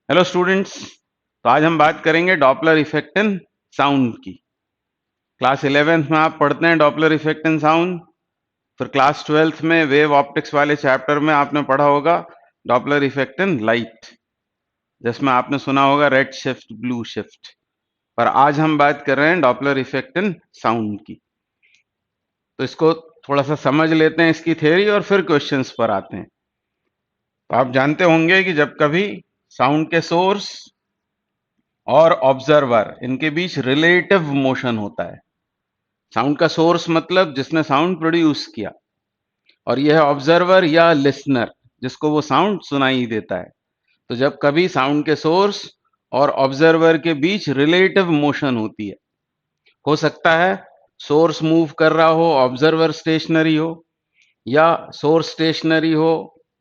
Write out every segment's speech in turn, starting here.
Hello students. तो आज हम बात करेंगे डॉपलर इफेक्ट इन साउंड की। क्लास 11th में आप पढ़ते हैं डॉपलर इफेक्ट इन साउंड। फिर क्लास 12th में वेव ऑप्टिक्स वाले चैप्टर में आपने पढ़ा होगा डॉपलर इफेक्ट इन लाइट, जिसमें आपने सुना होगा रेड शिफ्ट ब्लू शिफ्ट। पर आज हम बात कर रहे हैं डॉपलर इफेक्ट इन साउंड की। तो इसको थोड़ा सा समझ लेते हैं, इसकी थ्योरी, और फिर क्वेश्चंस पर आते हैं। तो आप जानते होंगे कि जब कभी साउंड के सोर्स और ऑब्जर्वर इनके बीच रिलेटिव मोशन होता है। साउंड का सोर्स मतलब जिसने साउंड प्रोड्यूस किया, और यह है ऑब्जर्वर या लिसनर जिसको वो साउंड सुनाई देता है। तो जब कभी साउंड के सोर्स और ऑब्जर्वर के बीच रिलेटिव मोशन होती है, हो सकता है सोर्स मूव कर रहा हो, ऑब्जर्वर स्टेशनरी हो, या सोर्स स्टेशनरी हो,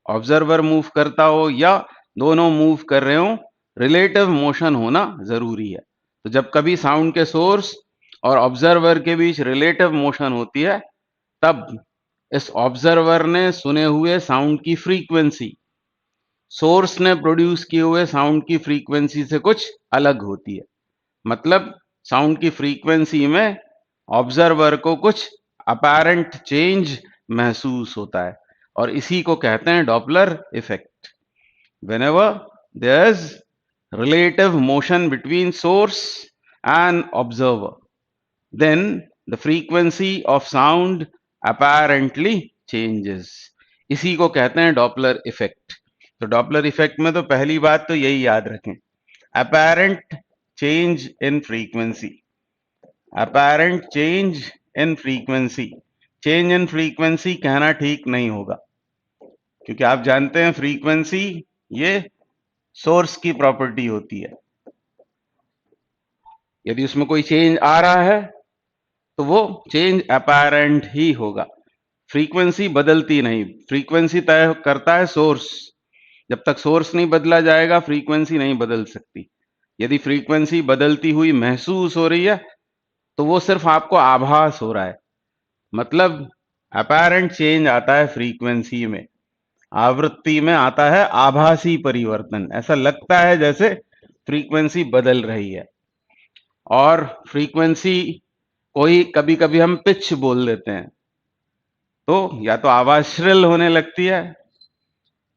ऑब्जर्वर मूव करता हो, या दोनों मूव कर रहे हो, रिलेटिव मोशन होना जरूरी है। तो जब कभी साउंड के सोर्स और ऑब्जर्वर के बीच रिलेटिव मोशन होती है, तब इस ऑब्जर्वर ने सुने हुए साउंड की फ्रीक्वेंसी सोर्स ने प्रोड्यूस किए हुए साउंड की फ्रीक्वेंसी से कुछ अलग होती है। मतलब साउंड की फ्रीक्वेंसी में ऑब्जर्वर को कुछ अपैरेंट चेंज महसूस होता है, और इसी को कहते हैं Doppler effect. whenever there's relative motion between source and observer, then the frequency of sound apparently changes। इसी को कहते हैं डॉपलर इफेक्ट। तो डॉपलर इफेक्ट में तो पहली बात तो यही याद रखें, apparent change in frequency। apparent change in frequency, change in frequency कहना ठीक नहीं होगा, क्योंकि आप जानते हैं फ्रीक्वेंसी ये सोर्स की प्रॉपर्टी होती है। यदि उसमें कोई चेंज आ रहा है तो वो चेंज अपैरेंट ही होगा। फ्रीक्वेंसी बदलती नहीं, फ्रीक्वेंसी तय करता है सोर्स। जब तक सोर्स नहीं बदला जाएगा फ्रीक्वेंसी नहीं बदल सकती। यदि फ्रीक्वेंसी बदलती हुई महसूस हो रही है तो वो सिर्फ आपको आभास हो रहा है। मतलब अपैरेंट चेंज आता है फ्रीक्वेंसी में, आवृत्ति में आता है आभासी परिवर्तन। ऐसा लगता है जैसे फ्रीक्वेंसी बदल रही है। और फ्रीक्वेंसी कोई कभी कभी हम पिच बोल देते हैं, तो या तो आवाज श्रिल होने लगती है,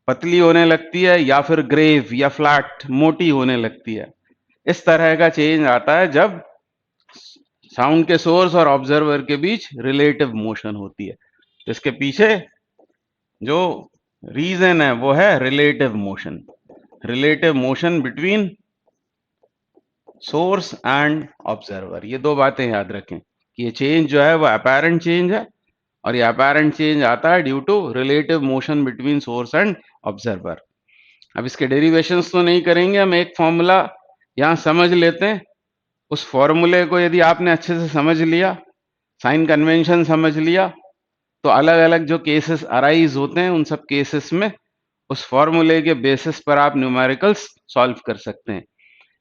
पतली होने लगती है, या फिर ग्रेव या फ्लैट मोटी होने लगती है। इस तरह का चेंज आता है जब साउंड के सोर्स और ऑब्जर्वर के बीच रिलेटिव मोशन होती है। तो इसके पीछे जो रीजन है वो है relative motion. Relative motion between source and observer. ये दो बातें याद रखें कि ये चेंज जो है वो अपैरेंट चेंज है, और ये अपैरेंट चेंज आता है due to relative motion between source and observer. अब इसके डेरिवेशंस तो नहीं करेंगे, हम एक फॉर्मूला यहां समझ लेते हैं। उस फॉर्मूले को यदि आपने अच्छे से समझ लिया, साइन कन्वेंशन समझ लिया, तो अलग अलग जो केसेस अराइज होते हैं उन सब केसेस में उस फॉर्मूले के बेसिस पर आप न्यूमेरिकल्स सॉल्व कर सकते हैं।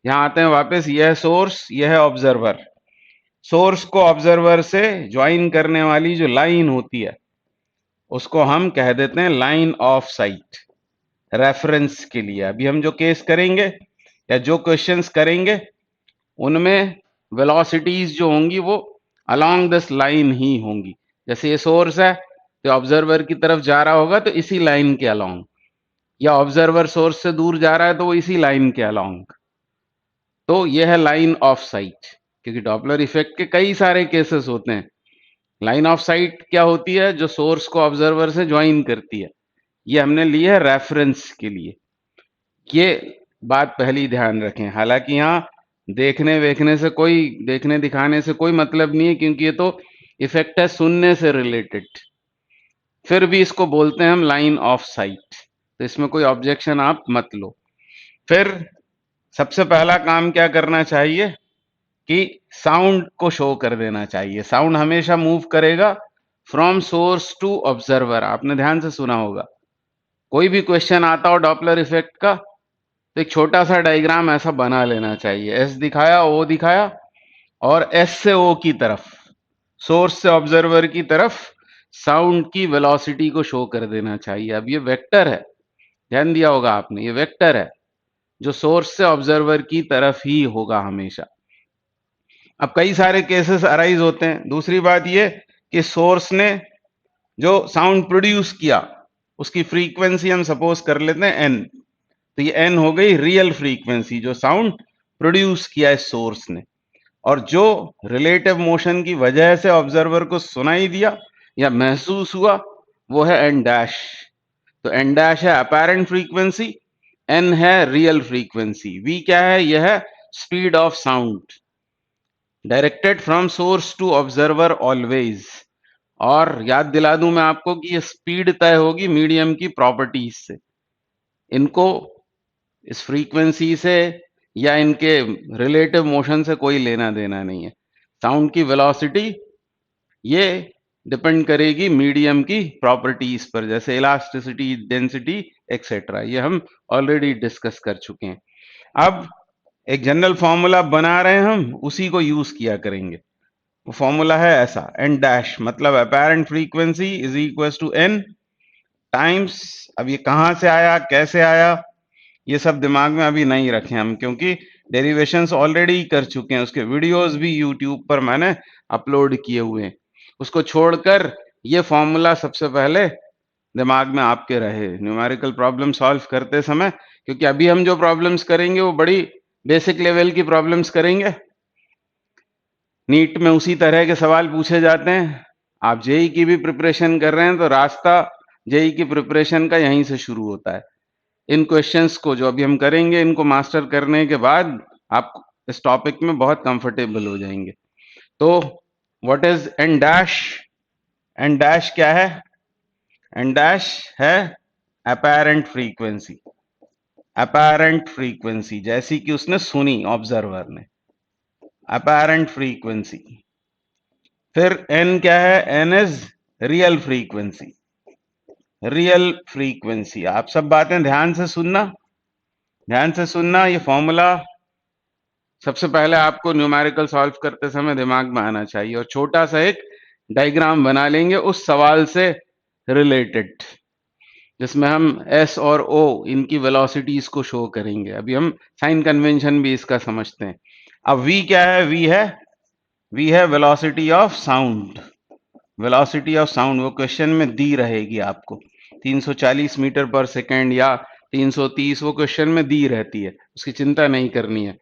यहां आते हैं वापस, यह है सोर्स, यह है ऑब्जर्वर। सोर्स को ऑब्जर्वर से ज्वाइन करने वाली जो लाइन होती है उसको हम कह देते हैं लाइन ऑफ साइट। रेफरेंस के लिए अभी हम जो केस करेंगे या जो क्वेश्चंस करेंगे उनमें वेलोसिटीज जो होंगी वो अलोंग दिस लाइन ही होंगी। जैसे ये सोर्स है तो ऑब्जर्वर की तरफ जा रहा होगा तो इसी लाइन के अलोंग, या ऑब्जर्वर सोर्स से दूर जा रहा है तो वो इसी लाइन के अलोंग। तो यह है लाइन ऑफ साइट, क्योंकि डॉपलर इफेक्ट के कई सारे केसेस होते हैं। लाइन ऑफ साइट क्या होती है? जो सोर्स को ऑब्जर्वर से ज्वाइन करती है। ये हमने ली है रेफरेंस के लिए। ये बात पहली ध्यान रखें। हालांकि यहाँ देखने वेखने से कोई, देखने दिखाने से कोई मतलब नहीं है, क्योंकि ये तो इफेक्ट है सुनने से रिलेटेड। फिर भी इसको बोलते हैं हम लाइन ऑफ साइट, तो इसमें कोई ऑब्जेक्शन आप मत लो। फिर सबसे पहला काम क्या करना चाहिए कि साउंड को शो कर देना चाहिए। साउंड हमेशा मूव करेगा फ्रॉम सोर्स टू ऑब्जर्वर। आपने ध्यान से सुना होगा, कोई भी क्वेश्चन आता हो डॉपलर इफेक्ट का तो एक छोटा सा डायग्राम ऐसा बना लेना चाहिए। एस दिखाया, ओ दिखाया, और एस से ओ की तरफ, सोर्स से ऑब्जर्वर की तरफ साउंड की वेलोसिटी को शो कर देना चाहिए। अब ये वेक्टर है, ध्यान दिया होगा आपने, ये वेक्टर है। जो सोर्स से ऑब्जर्वर की तरफ ही होगा हमेशा। अब कई सारे केसेस अराइज होते हैं। दूसरी बात ये कि सोर्स ने जो साउंड प्रोड्यूस किया उसकी फ्रीक्वेंसी हम सपोज कर लेते हैं एन, तो ये एन हो गई रियल फ्रीक्वेंसी जो साउंड प्रोड्यूस किया है सोर्स ने, और जो रिलेटिव मोशन की वजह से ऑब्जर्वर को सुनाई दिया या महसूस हुआ वो है एन डैश। तो एन डैश है अपैरेंट फ्रीक्वेंसी, एन है रियल फ्रीक्वेंसी, वी क्या है, यह है speed of sound directed from source to observer always. और याद दिला दूं मैं आपको कि ये स्पीड तय होगी मीडियम की प्रॉपर्टीज से, इनको इस फ्रीक्वेंसी से या इनके रिलेटिव मोशन से कोई लेना देना नहीं है। साउंड की वेलोसिटी ये डिपेंड करेगी मीडियम की प्रॉपर्टीज पर, जैसे इलास्टिसिटी, डेंसिटी एक्सेट्रा, ये हम ऑलरेडी डिस्कस कर चुके हैं। अब एक जनरल फॉर्मूला बना रहे हैं हम, उसी को यूज किया करेंगे। वो फॉर्मूला है ऐसा, एन डैश मतलब apparent frequency is equal to n times, अब ये कहां से आया कैसे आया ये सब दिमाग में अभी नहीं रखें हम, क्योंकि डेरिवेशंस ऑलरेडी कर चुके हैं, उसके वीडियोस भी यूट्यूब पर मैंने अपलोड किए हुए हैं। उसको छोड़कर ये फॉर्मूला सबसे पहले दिमाग में आपके रहे न्यूमेरिकल प्रॉब्लम सॉल्व करते समय, क्योंकि अभी हम जो प्रॉब्लम्स करेंगे वो बड़ी बेसिक लेवल की प्रॉब्लम्स करेंगे। नीट में उसी तरह के सवाल पूछे जाते हैं। आप जेई की भी प्रिपरेशन कर रहे हैं तो रास्ता जेई की प्रिपरेशन का यहीं से शुरू होता है। इन क्वेश्चंस को जो अभी हम करेंगे इनको मास्टर करने के बाद आप इस टॉपिक में बहुत कंफर्टेबल हो जाएंगे। तो what is n dash? N dash क्या है? एन डैश है अपैरेंट फ्रीक्वेंसी, अपैरेंट फ्रीक्वेंसी जैसी कि उसने सुनी ऑब्जर्वर ने, अपैरेंट फ्रीक्वेंसी। फिर एन क्या है? N is real frequency, real frequency. आप सब बातें ध्यान से सुनना, ध्यान से सुनना। ये फॉर्मूला सबसे पहले आपको न्यूमेरिकल सॉल्व करते समय दिमाग में आना चाहिए, और छोटा सा एक डायग्राम बना लेंगे उस सवाल से रिलेटेड, जिसमें हम एस और ओ इनकी वेलोसिटीज को शो करेंगे। अभी हम साइन कन्वेंशन भी इसका समझते हैं। अब वी क्या है? वी है velocity of sound, velocity of sound वो क्वेश्चन में दी रहेगी आपको, 340 मीटर पर सेकेंड या 330, वो क्वेश्चन में दी रहती है, उसकी चिंता नहीं करनी है।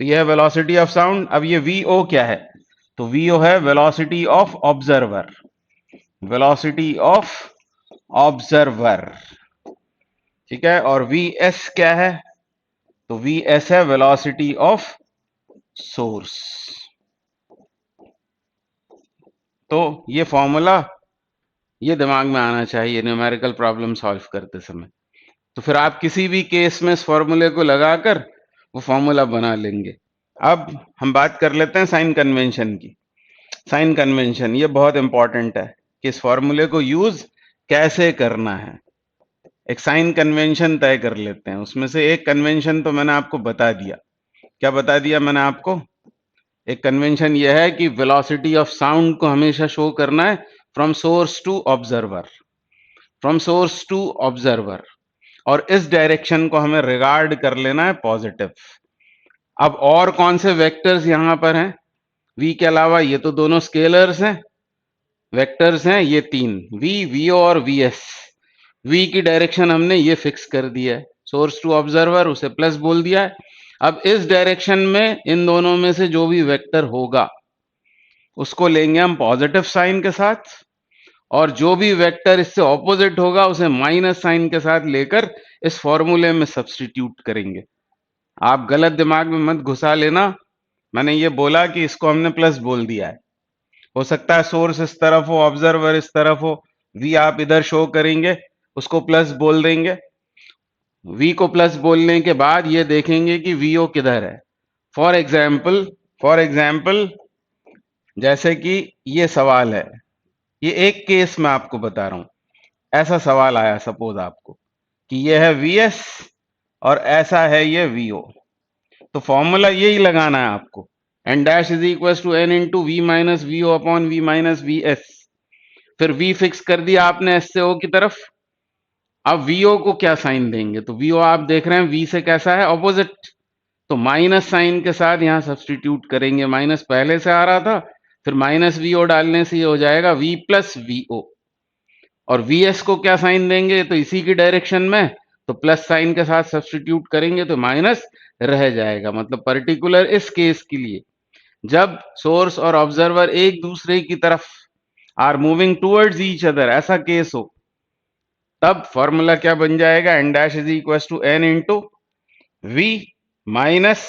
तो यह है वेलोसिटी ऑफ साउंड। अब ये वीओ क्या है? तो वीओ है velocity of observer, velocity of observer, ठीक है। और वी एस क्या है? तो वी एस है वेलोसिटी ऑफ सोर्स। तो ये फॉर्मूला ये दिमाग में आना चाहिए न्यूमेरिकल प्रॉब्लम सॉल्व करते समय। तो फिर आप किसी भी केस में इस फॉर्मूले को लगाकर वो फॉर्मूला बना लेंगे। अब हम बात कर लेते हैं साइन कन्वेंशन की। साइन कन्वेंशन ये बहुत इंपॉर्टेंट है कि इस फॉर्मूले को यूज कैसे करना है। एक साइन कन्वेंशन तय कर लेते हैं, उसमें से एक कन्वेंशन तो मैंने आपको बता दिया। क्या बता दिया मैंने आपको? एक कन्वेंशन यह है कि वेलोसिटी ऑफ साउंड को हमेशा शो करना है from source to observer, from source to observer, और इस डायरेक्शन को हमें रिगार्ड कर लेना है पॉजिटिव। अब और कौन से वेक्टर्स यहां पर हैं v के अलावा? ये तो दोनों स्केलर्स हैं, वेक्टर्स हैं ये तीन, v, vo और vs। v की डायरेक्शन हमने ये फिक्स कर दिया है, सोर्स टू ऑब्जर्वर उसे प्लस बोल दिया है। अब इस डायरेक्शन में इन दोनों में से जो भी वेक्टर होगा उसको लेंगे हम पॉजिटिव साइन के साथ, और जो भी वेक्टर इससे ऑपोजिट होगा उसे माइनस साइन के साथ लेकर इस फॉर्मूले में सब्स्टिट्यूट करेंगे। आप गलत दिमाग में मत घुसा लेना, मैंने ये बोला कि इसको हमने प्लस बोल दिया है, हो सकता है सोर्स इस तरफ हो, ऑब्जर्वर इस तरफ हो, वी आप इधर शो करेंगे, उसको प्लस बोल देंगे। वी को प्लस बोलने के बाद ये देखेंगे कि वीओ किधर है। फॉर एग्जाम्पल जैसे कि ये सवाल है, ये एक केस मैं आपको बता रहा हूं। ऐसा सवाल आया सपोज आपको कि ये है वीएस और ऐसा है ये वीओ, तो फॉर्मूला यही लगाना है आपको, n dash is equal to n into v minus v o upon v minus v s. फिर वी फिक्स कर दिया आपने एस से ओ की तरफ, अब वीओ को क्या साइन देंगे, तो वीओ आप देख रहे हैं वी से कैसा है, ऑपोजिट, तो माइनस साइन के साथ यहां सब्स्टिट्यूट करेंगे, माइनस पहले से आ रहा था, फिर माइनस वीओ डालने से ये हो जाएगा वी प्लस वीओ। और वीएस को क्या साइन देंगे, तो इसी की डायरेक्शन में, तो प्लस साइन के साथ सब्स्टिट्यूट करेंगे तो माइनस रह जाएगा। मतलब पर्टिकुलर इस केस के लिए जब सोर्स और ऑब्जर्वर एक दूसरे की तरफ are moving towards each other, ऐसा केस हो, तब फॉर्मूला क्या बन जाएगा, n dash is equal to n into v minus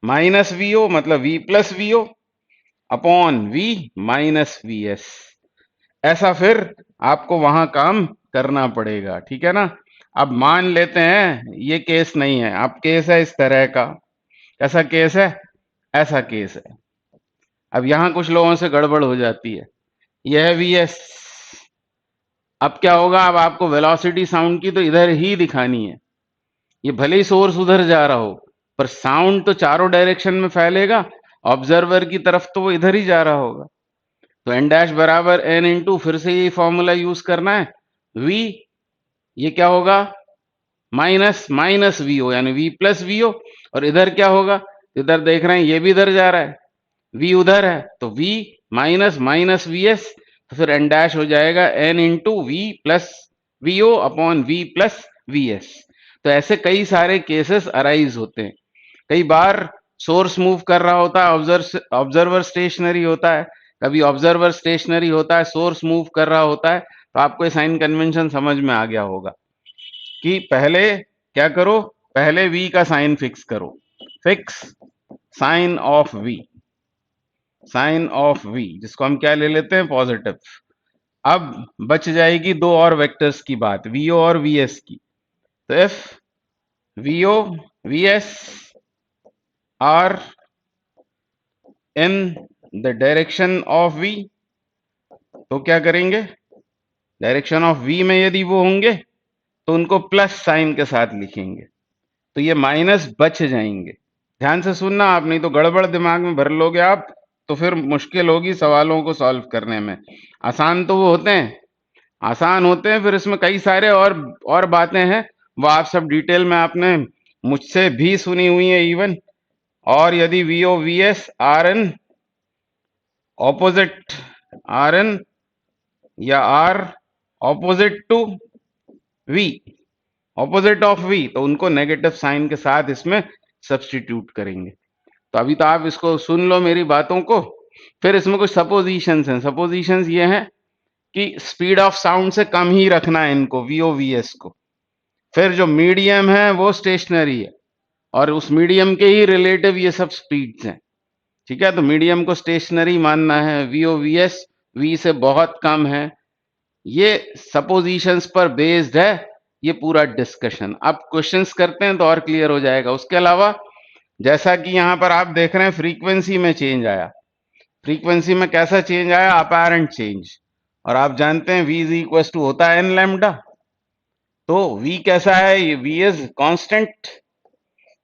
minus v o, मतलब v plus v o upon v minus v s. ऐसा फिर आपको वहां काम करना पड़ेगा, ठीक है ना। अब मान लेते हैं ये केस नहीं है, अब केस है इस तरह का, कैसा केस है, ऐसा केस है। अब यहां कुछ लोगों से गड़बड़ हो जाती है, यह है वी एस। अब क्या होगा, अब आपको वेलोसिटी साउंड की तो इधर ही दिखानी है, ये भले ही सोर्स उधर जा रहा हो, पर साउंड तो चारों डायरेक्शन में फैलेगा, ऑब्जर्वर की तरफ तो वो इधर ही जा रहा होगा। तो एन डैश बराबर एन इंटू, फिर से ये फॉर्मूला यूज करना है, वी, ये क्या होगा, माइनस माइनस वीओ यानी वी प्लस वीओ, और इधर क्या होगा, इधर देख रहे हैं ये भी इधर जा रहा है, वी उधर है, तो v minus minus v s, तो फिर एन डैश हो जाएगा n into v plus v o upon v plus v s. तो ऐसे कई सारे केसेस अराइज होते हैं। कई बार सोर्स मूव कर रहा होता है, ऑब्जर्वर स्टेशनरी होता है, कभी ऑब्जर्वर स्टेशनरी होता है, सोर्स मूव कर रहा होता है। तो आपको ये साइन कन्वेंशन समझ में आ गया होगा कि पहले क्या करो, पहले v का साइन फिक्स करो, fix sign of v, sign of v जिसको हम क्या ले लेते हैं, पॉजिटिव। अब बच जाएगी दो और वेक्टर्स की बात, vo और vs की। तो if vo vs are in the direction of v, तो क्या करेंगे, डायरेक्शन ऑफ v में यदि वो होंगे तो उनको प्लस साइन के साथ लिखेंगे, तो ये माइनस बच जाएंगे। ध्यान से सुनना आप, नहीं तो गड़बड़ दिमाग में भर लोगे आप, तो फिर मुश्किल होगी सवालों को सॉल्व करने में। आसान तो वो होते हैं, आसान होते हैं, फिर इसमें कई सारे और बातें हैं, वो आप सब डिटेल में आपने मुझसे भी सुनी हुई है इवन। और यदि v o v s are in opposite, are in या are opposite to v, opposite of v, तो उनको नेगेटिव साइन के साथ इसमें सब्स्टिट्यूट करेंगे। तो अभी तो आप इसको सुन लो मेरी बातों को, फिर इसमें कुछ सपोजिशंस हैं। सपोजिशंस ये हैं कि स्पीड ऑफ साउंड से कम ही रखना है इनको, वीओ वीएस को। फिर जो मीडियम है वो स्टेशनरी है, और उस मीडियम के ही रिलेटिव ये सब स्पीड्स हैं, ठीक है। तो मीडियम को स्टेशनरी मानना है, वीओ वीएस वी से बहुत कम है। ये सपोजिशंस पर बेस्ड है ये पूरा डिस्कशन। अब क्वेश्चंस करते हैं तो और क्लियर हो जाएगा। उसके अलावा जैसा कि यहां पर आप देख रहे हैं फ्रीक्वेंसी में चेंज आया, फ्रीक्वेंसी में कैसा चेंज आया, अपैरेंट चेंज। और आप जानते हैं v इज इक्वल टू होता है एन लैम्डा, तो v कैसा है, ये v इज कांस्टेंट,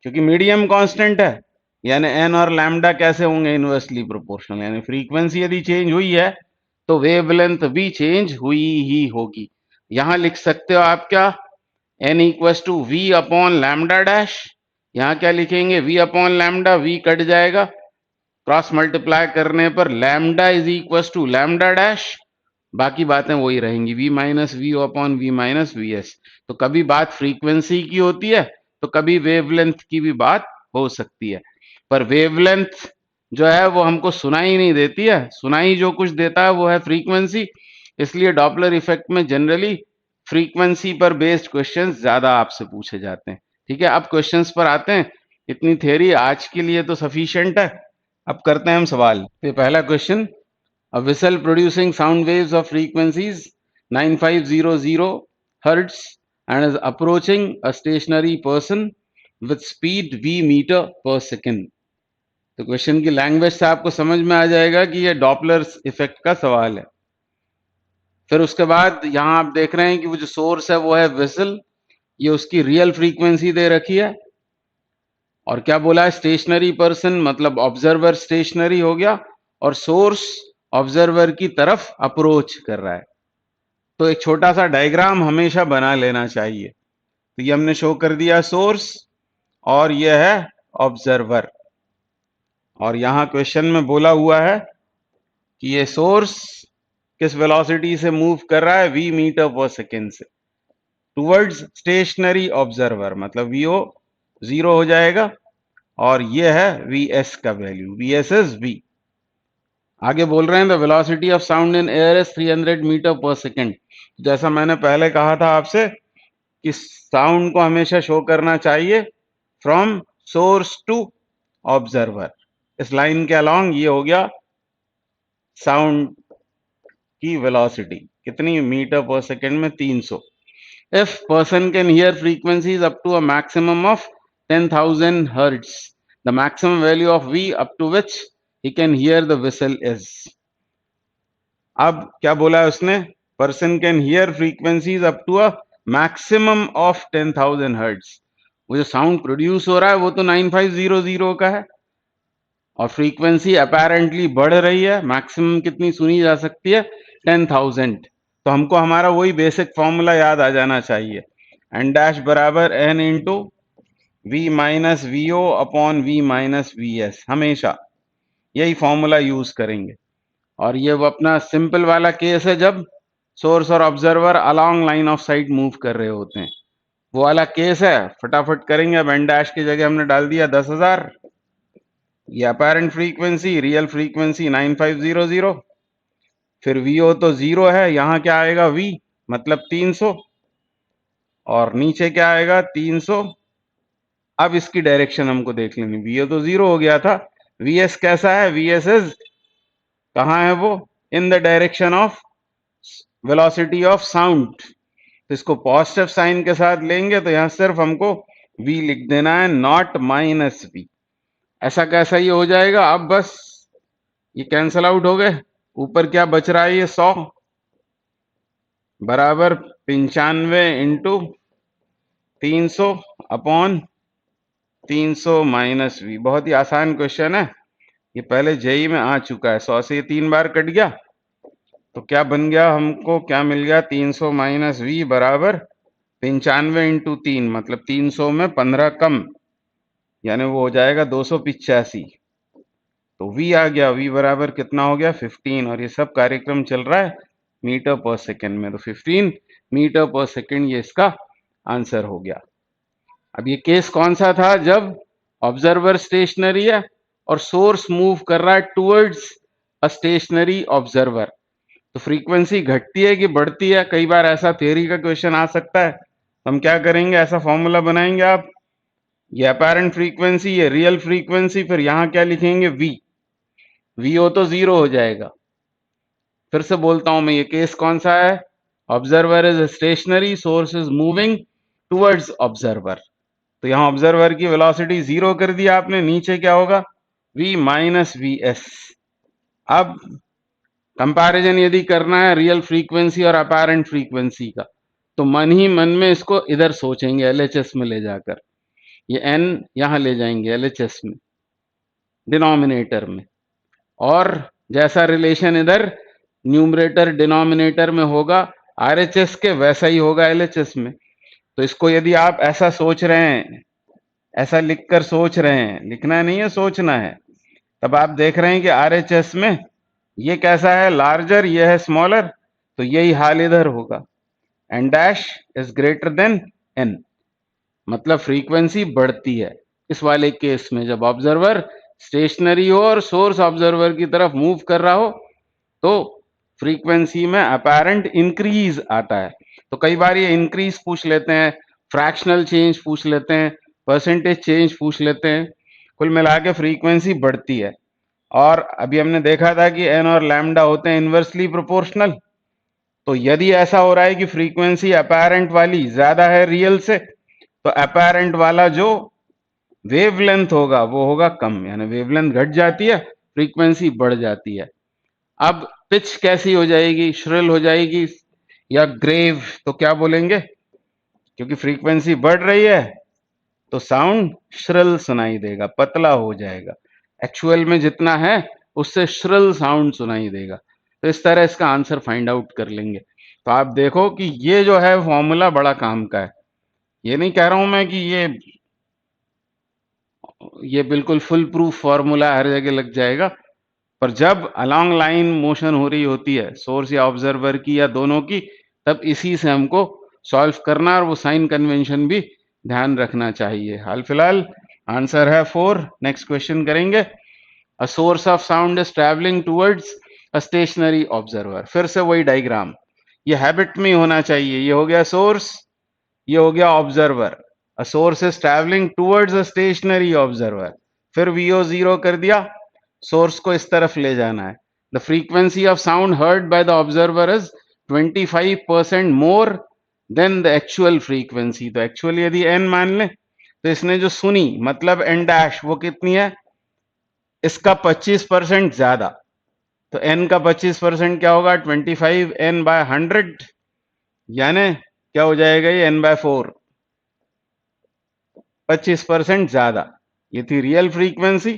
क्योंकि मीडियम कांस्टेंट है, यानी n और लैम्डा कैसे होंगे, इनवर्सली प्रोपोर्शनल। यानी फ्रीक्वेंसी यदि चेंज हुई है तो वेवलेंथ भी चेंज हुई ही होगी। यहां लिख सकते हो आप क्या, n equal to v upon lambda dash, यहां क्या लिखेंगे, v upon lambda, v cut जाएगा, क्रॉस मल्टीप्लाई करने पर lambda is equal to lambda dash, बाकी बातें वही रहेंगी, v minus v upon v minus v s. तो कभी बात फ्रीक्वेंसी की होती है तो कभी वेवलेंथ की भी बात हो सकती है, पर वेवलेंथ जो है वो हमको सुनाई नहीं देती है, सुनाई जो कुछ देता है वो है फ्रीक्वेंसी। इसलिए डॉपलर इफेक्ट में जनरली फ्रीक्वेंसी पर बेस्ड क्वेश्चंस ज्यादा आपसे पूछे जाते हैं, ठीक है। अब क्वेश्चंस पर आते हैं, इतनी थ्योरी आज के लिए तो सफिशिएंट है। अब करते हैं हम सवाल। तो पहला question, a whistle producing sound waves of frequencies 9500 hertz and is approaching a stationary person with speed v meter per second। तो क्वेश्चन की लैंग्वेज से आपको समझ में आ जाएगा कि ये डॉपलर इफेक्ट का सवाल है। फिर उसके बाद यहां आप देख रहे हैं कि वो जो सोर्स है वो है विसल, ये उसकी रियल फ्रीक्वेंसी दे रखी है, और क्या बोला है, स्टेशनरी पर्सन, मतलब ऑब्जर्वर स्टेशनरी हो गया, और सोर्स ऑब्जर्वर की तरफ अप्रोच कर रहा है। तो एक छोटा सा डायग्राम हमेशा बना लेना चाहिए। तो ये हमने शो कर दिया सोर्स और ये है ऑब्जर्वर, और यहां क्वेश्चन में बोला हुआ है कि ये सोर्स किस वेलोसिटी से मूव कर रहा है, v मीटर पर सेकेंड से टुवर्ड्स स्टेशनरी ऑब्जर्वर, मतलब vo 0 हो जाएगा और ये है vs का वैल्यू, vs इज v। आगे बोल रहे हैं the velocity of sound in air is 300 metre per second. जैसा मैंने पहले कहा था आपसे कि साउंड को हमेशा शो करना चाहिए फ्रॉम सोर्स टू ऑब्जर्वर। इस लाइन के अलोंग ये हो गया साउंड की वेलोसिटी, कितनी मीटर पर सेकेंड में, 300। If person can hear frequencies up to a maximum of 10,000 hertz, the maximum value of v up to which he can hear the whistle is. अब क्या बोला है उसने, person can hear frequencies up to a maximum of 10,000 hertz. वो जो sound produce हो रहा है वो तो 9500 का है और फ्रीक्वेंसी अपेरेंटली बढ़ रही है, मैक्सिमम कितनी सुनी जा सकती है, 10,000। तो हमको हमारा वही बेसिक फॉर्मूला याद आ जाना चाहिए, एन डैश बराबर n into v minus v o upon v minus v s, हमेशा यही फॉर्मूला यूज करेंगे। और ये वो अपना सिंपल वाला केस है जब सोर्स और observer along line of site move कर रहे होते हैं, वो वाला केस है। फटाफट करेंगे। अब एन डैश की जगह हमने डाल दिया 10,000, ये अपेरेंट फ्रीक्वेंसी, रियल फ्रीक्वेंसी 9500, फिर वीओ तो 0 है, यहां क्या आएगा v मतलब 300 और नीचे क्या आएगा 300। अब इसकी डायरेक्शन हमको देख लेनी, वीओ तो 0 हो गया था, vs कैसा है, vs इज कहां है वो, इन the direction of velocity of sound. तो इसको पॉजिटिव साइन के साथ लेंगे तो यहां सिर्फ हमको v लिख देना है, नॉट माइनस v। ऐसा कैसा ये हो जाएगा, अब बस ये कैंसल आउट हो गए, ऊपर क्या बच रहा है, ये 100 बराबर 95 इंटू 300 अपॉन 300 माइनस वी। बहुत ही आसान क्वेश्चन है, ये पहले जेई में आ चुका है। 100 से ये 3 बार कट गया तो क्या बन गया, हमको क्या मिल गया, 300 माइनस वी बराबर 95 इंटू 3, मतलब 300 में 15 कम, यानी वो हो जाएगा 285। तो v आ गया, v बराबर कितना हो गया 15, और ये सब कार्यक्रम चल रहा है मीटर पर सेकेंड में, तो 15 मीटर पर सेकेंड ये इसका आंसर हो गया। अब ये केस कौन सा था, जब ऑब्जर्वर स्टेशनरी है और सोर्स मूव कर रहा है टुवर्ड्स अ स्टेशनरी ऑब्जर्वर, तो फ्रीक्वेंसी घटती है कि बढ़ती है। कई बार ऐसा थ्योरी का क्वेश्चन आ सकता है, तो हम क्या करेंगे, ऐसा फॉर्मूला बनाएंगे आप, ये अपेरेंट फ्रीक्वेंसी, ये रियल फ्रीक्वेंसी, फिर यहां क्या लिखेंगे v, vo तो 0 हो जाएगा। फिर से बोलता हूं मैं, ये केस कौन सा है, observer is stationary, source is moving towards observer. तो यहां ऑब्जर्वर की वेलोसिटी 0 कर दिया आपने, नीचे क्या होगा, v माइनस वी एस। अब कंपैरिजन यदि करना है रियल फ्रीक्वेंसी और अपेरेंट फ्रीक्वेंसी का, तो मन ही मन में इसको इधर सोचेंगे एलएचएस में ले जाकर, ये n यहां ले जाएंगे एलएचएस में डिनोमिनेटर में, और जैसा रिलेशन इधर न्यूमरेटर डिनोमिनेटर में होगा आरएचएस के, वैसा ही होगा एलएचएस में। तो इसको यदि आप ऐसा सोच रहे हैं, ऐसा लिखकर सोच रहे हैं, लिखना नहीं है सोचना है, तब आप देख रहे हैं कि आरएचएस में ये कैसा है, लार्जर, ये है स्मॉलर, तो यही हाल इधर होगा, n dash is greater than n, मतलब फ्रीक्वेंसी बढ़ती है इस वाले केस में। जब ऑब्जर्वर स्टेशनरी हो और सोर्स ऑब्जर्वर की तरफ मूव कर रहा हो तो फ्रीक्वेंसी में अपेरेंट इंक्रीज आता है। तो कई बार ये इंक्रीज पूछ लेते हैं, फ्रैक्शनल चेंज पूछ लेते हैं, परसेंटेज चेंज पूछ लेते हैं, कुल मिला के फ्रीक्वेंसी बढ़ती है। और अभी हमने देखा था कि एन और लैम्डा होते हैं इनवर्सली प्रोपोर्शनल, तो यदि ऐसा हो रहा है कि फ्रीक्वेंसी अपेरेंट वाली ज्यादा है रियल से, तो अपेरेंट वाला जो वेवलेंथ होगा वो होगा कम, यानी वेवलेंथ घट जाती है, फ्रीक्वेंसी बढ़ जाती है। अब पिच कैसी हो जाएगी, श्रिल हो जाएगी या ग्रेव, तो क्या बोलेंगे, क्योंकि फ्रीक्वेंसी बढ़ रही है तो साउंड श्रिल सुनाई देगा, पतला हो जाएगा, एक्चुअल में जितना है उससे श्रिल साउंड सुनाई देगा। तो इस तरह इसका आंसर फाइंड आउट कर लेंगे। तो आप देखो कि ये जो है फॉर्मूला बड़ा काम का है। ये नहीं कह रहा हूं मैं कि ये बिल्कुल फुल प्रूफ फॉर्मूला हर जगह लग जाएगा, पर जब अलोंग लाइन मोशन हो रही होती है सोर्स या ऑब्जर्वर की या दोनों की, तब इसी से हमको सॉल्व करना और वो साइन कन्वेंशन भी ध्यान रखना चाहिए। हाल फिलहाल आंसर है 4। नेक्स्ट क्वेश्चन करेंगे। A source of sound is travelling towards a stationary observer. फिर से वही डायग्राम, ये हैबिट में होना चाहिए। ये हो गया सोर्स, ये हो गया observer. A source is travelling towards a stationary observer, फिर वीओ जीरो कर दिया, सोर्स को इस तरफ ले जाना है। The frequency of sound heard by the observer is 25% more than the actual frequency. तो एक्चुअल यदि एन मान ले तो इसने जो सुनी मतलब एन डैश वो कितनी है, इसका 25% ज्यादा। तो एन का 25% क्या होगा, 25 एन बाय 100, यानी क्या हो जाएगा ये एन बाय 4, 25% ज्यादा। ये थी रियल फ्रीक्वेंसी।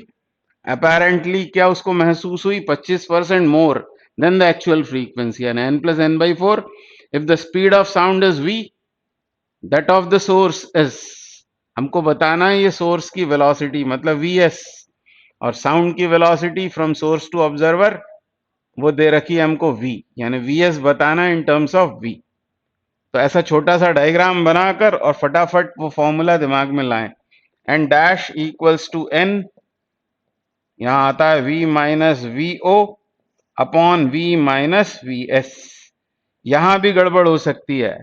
अपेरेंटली क्या उसको महसूस हुई, 25% more than the actual frequency, यानी n plus n by 4। If the speed of sound is v, that of the source is, हमको बताना है ये सोर्स की वेलोसिटी मतलब वी एस, और साउंड की velocity from source to observer वो दे रखी है हमको v, यानी वी एस बताना है इन टर्म्स ऑफ v। तो ऐसा छोटा सा डायग्राम बनाकर और फटाफट वो फॉर्मूला दिमाग में लाएं। N dash equals to n, यहां आता है v minus v o upon v minus v s. यहां भी गड़बड़ हो सकती है,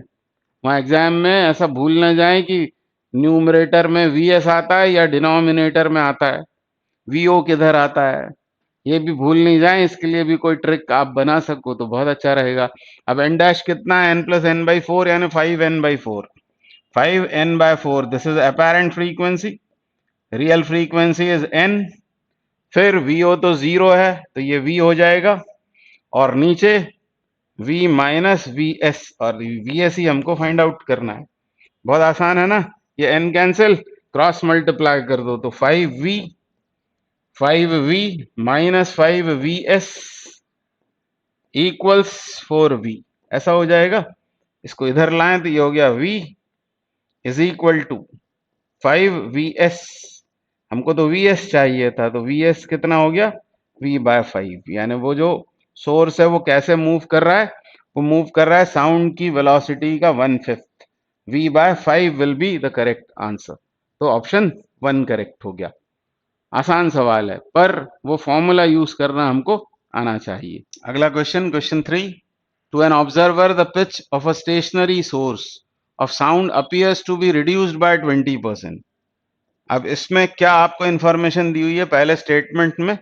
वहां एग्जाम में ऐसा भूल ना जाए कि न्यूमरेटर में वी एस आता है या डिनोमिनेटर में आता है वी ओ किधर आता है, ये भी भूल नहीं जाए। इसके लिए भी कोई ट्रिक आप बना सको तो बहुत अच्छा रहेगा। अब एन डैश कितना है, एन प्लस एन बाई 4 यानी 5n by 4, 5n by 4, this is apparent frequency. Real frequency is n, फिर vo तो जीरो है तो ये v हो जाएगा, और नीचे v माइनस वी एस, और वी एस ही हमको फाइंड आउट करना है। बहुत आसान है ना, ये n कैंसिल, क्रॉस मल्टीप्लाई कर दो तो 5v minus 5vs equals 4v, ऐसा हो जाएगा। इसको इधर लाएं तो ये हो गया v is equal to 5vs, हमको तो vs चाहिए था, तो vs कितना हो गया, v बाय 5, यानी वो जो सोर्स है वो कैसे मूव कर रहा है, वो मूव कर रहा है साउंड की वेलोसिटी का 1/5। v by 5 will be the correct answer. तो ऑप्शन 1 करेक्ट हो गया। आसान सवाल है पर वो फॉर्मूला यूज करना हमको आना चाहिए। अगला question, question 3। To an observer the pitch of a stationary source of sound appears to be reduced by 20%। अब इसमें क्या आपको इंफॉर्मेशन दी हुई है पहले स्टेटमेंट में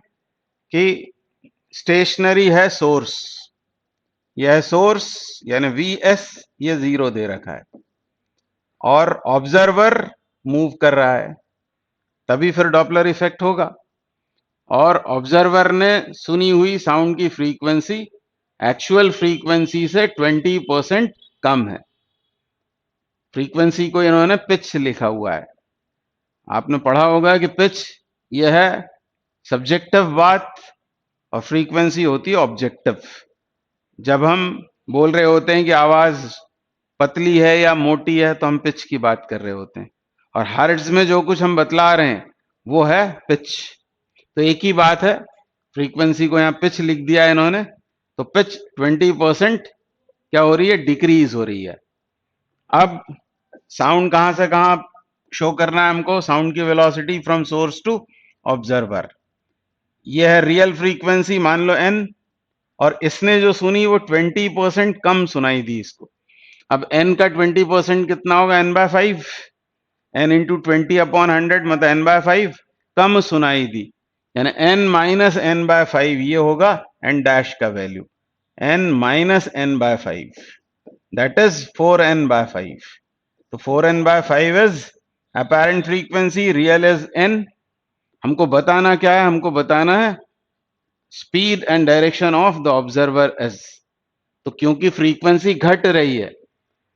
कि स्टेशनरी है सोर्स, यह है सोर्स यानी वी एस, ये जीरो दे रखा है, और ऑब्जर्वर मूव कर रहा है, तभी फिर डॉपलर इफेक्ट होगा। और ऑब्जर्वर ने सुनी हुई साउंड की फ्रीक्वेंसी एक्चुअल फ्रीक्वेंसी से 20% कम है। फ्रीक्वेंसी को इन्होंने पिच लिखा हुआ है। आपने पढ़ा होगा कि पिच यह है सब्जेक्टिव बात और फ्रीक्वेंसी होती है ऑब्जेक्टिव। जब हम बोल रहे होते हैं कि आवाज पतली है या मोटी है तो हम पिच की बात कर रहे होते हैं, और हर्ट्ज में जो कुछ हम बतला रहे हैं वो है पिच। तो एक ही बात है, फ्रीक्वेंसी को यहाँ पिच लिख दिया है इन्होंने, तो पिच 20% क्या हो रही है, डिक्रीज हो रही है। अब साउंड कहां से कहां शो करना है हमको, साउंड की velocity from source to observer. यह है रियल फ्रीक्वेंसी मान लो n, और इसने जो सुनी वो 20% कम सुनाई दी इसको। अब n का 20% कितना होगा, n by 5, n into 20 upon 100 मतलब n बाय 5 कम सुनाई दी, यानी n माइनस n बाय 5 ये होगा n डैश का वैल्यू, n minus n by 5 that is 4n by 5। तो 4n by 5 is apparent frequency, real is n। हमको बताना क्या है, हमको बताना है speed and direction of the observer is. तो क्योंकि फ्रीक्वेंसी घट रही है,